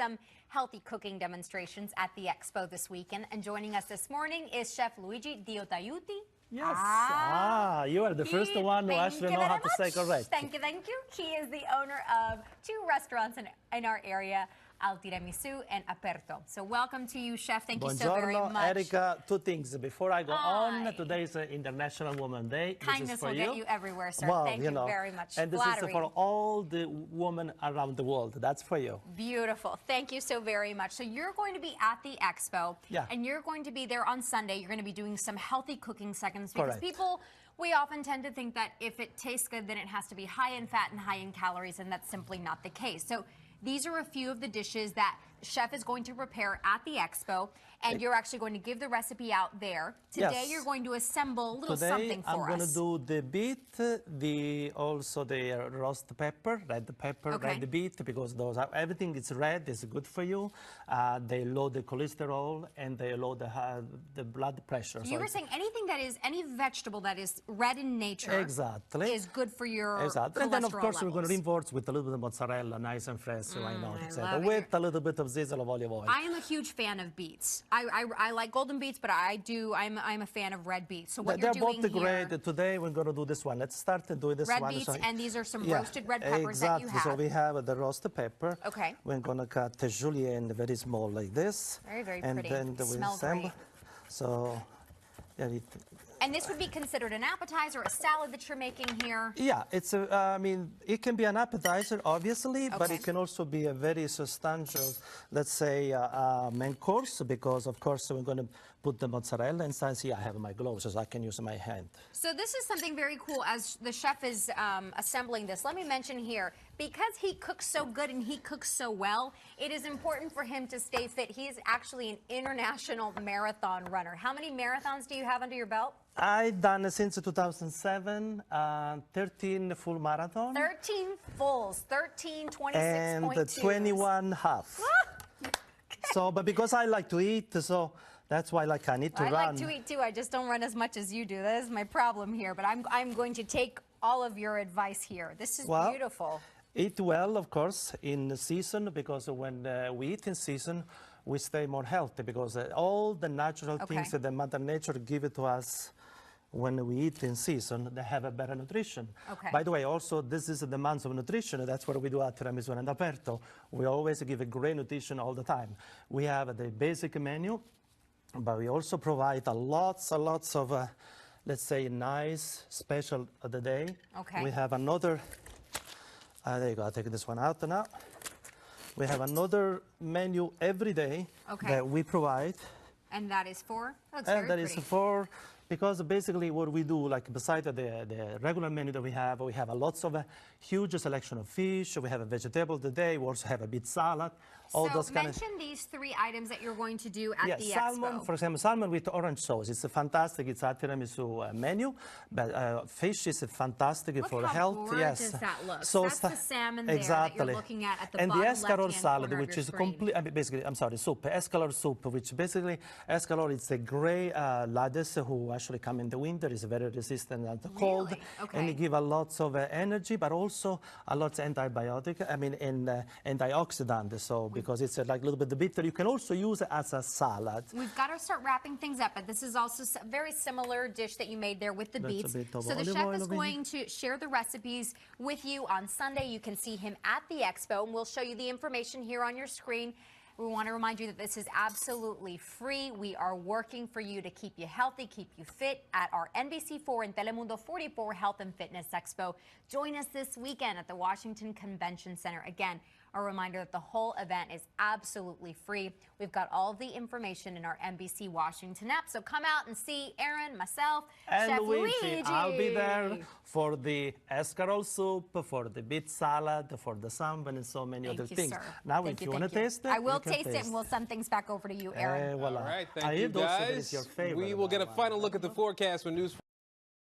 some healthy cooking demonstrations at the Expo this weekend. And joining us this morning is Chef Luigi Diotaiuti. Yes. You are the first one who actually know how to say correct. Thank you, thank you. He is the owner of two restaurants in our area, Al Tiramisu and Aperto. So welcome to you, Chef. Thank you so very much. Erika. Two things before I go on. Today is International Women's Day. Kindness will get you everywhere, sir. Well, thank you very much. And this is for all the women around the world. That's for you. Beautiful. Thank you so very much. So you're going to be at the Expo, and you're going to be there on Sunday. You're going to be doing some healthy cooking seconds because people, we often tend to think that if it tastes good, then it has to be high in fat and high in calories, and that's simply not the case. So these are a few of the dishes that Chef is going to prepare at the Expo, and you're actually going to give the recipe out there. Today you're going to assemble a little something for us. I'm going to do the beet, also the roast pepper, red pepper, red beet, because those are, everything is red is good for you. They lower the cholesterol and they lower the blood pressure. So you were saying anything that is, any vegetable that is red in nature is good for your cholesterol And then of course levels. we're going to reinforce with a little bit of mozzarella, nice and fresh, right now, with a little bit of sizzle of olive oil. I am a huge fan of beets. I like golden beets, but I'm a fan of red beets. So what you're doing here... They're both great. Today we're going to do this one. Let's start doing this one. Red beets, and these are some roasted red peppers that you have. So we have the roasted pepper. We're going to cut the julienne very small like this. Very, very and pretty. Then we smells great. So... And this would be considered an appetizer, a salad that you're making here? Yeah, it's I mean, it can be an appetizer, obviously, but it can also be a very substantial, let's say, main course, because, of course, we're going to put the mozzarella inside. See, I have my gloves, so I can use my hand. So this is something very cool as the chef is assembling this. Let me mention here, because he cooks so good and he cooks so well, it is important for him to stay fit. He is actually an international marathon runner. How many marathons do you have under your belt? I've done since 2007, 13 full marathons. 13 fulls, 13, 26.2. And 21 half. So, but because I like to eat, so that's why I need to run. I like to eat too, I just don't run as much as you do. That is my problem here, but I'm going to take all of your advice here. This is beautiful. Eat well, of course, in the season, because when we eat in season, we stay more healthy, because all the natural things that the Mother Nature give it to us when we eat in season, they have a better nutrition. By the way, also, this is the month of nutrition. That's what we do at Tiramisu and Aperto. We always give a great nutrition all the time. We have the basic menu, but we also provide lots of, let's say, nice special of the day. We have another, there you go, I'll take this one out now. We have another menu every day that we provide. And that is for? Oh, it's and that is for, because basically what we do, like beside the regular menu that we have a lots of huge selection of fish. We have a vegetable today. We also have a beet salad. All those mention these three items that you're going to do at the salmon, Expo. For example, salmon with orange sauce. It's fantastic. It's a tiramisu menu. But fish is fantastic for health. Look how gorgeous that looks. So that's the salmon there that you're looking at the and bottom the escarole salad, corner which is complete. Basically, I'm sorry, soup. Escarole soup, which basically escarole is a gray lettuce who actually come in the winter. Is very resistant to cold, and it give a lots of energy, but also a lot of antibiotic. I mean, and antioxidant. So because it's like a little bit bitter, you can also use it as a salad. We've got to start wrapping things up, but this is also a very similar dish that you made there with the beets. So the chef is going to share the recipes with you on Sunday. You can see him at the Expo, and we'll show you the information here on your screen. We want to remind you that this is absolutely free. We are working for you to keep you healthy, keep you fit at our NBC4 and Telemundo 44 Health and Fitness Expo. Join us this weekend at the Washington Convention Center. Again, a reminder that the whole event is absolutely free. We've got all of the information in our NBC Washington app. So come out and see Aaron, myself, and Chef Luigi. I'll be there for the escarole soup, for the beet salad, for the salmon, and so many other things. Sir. Now, if you want to taste it, I will taste it, and we'll send things back over to you, Aaron. All right, thank you, guys. We will get a final look at the forecast when news.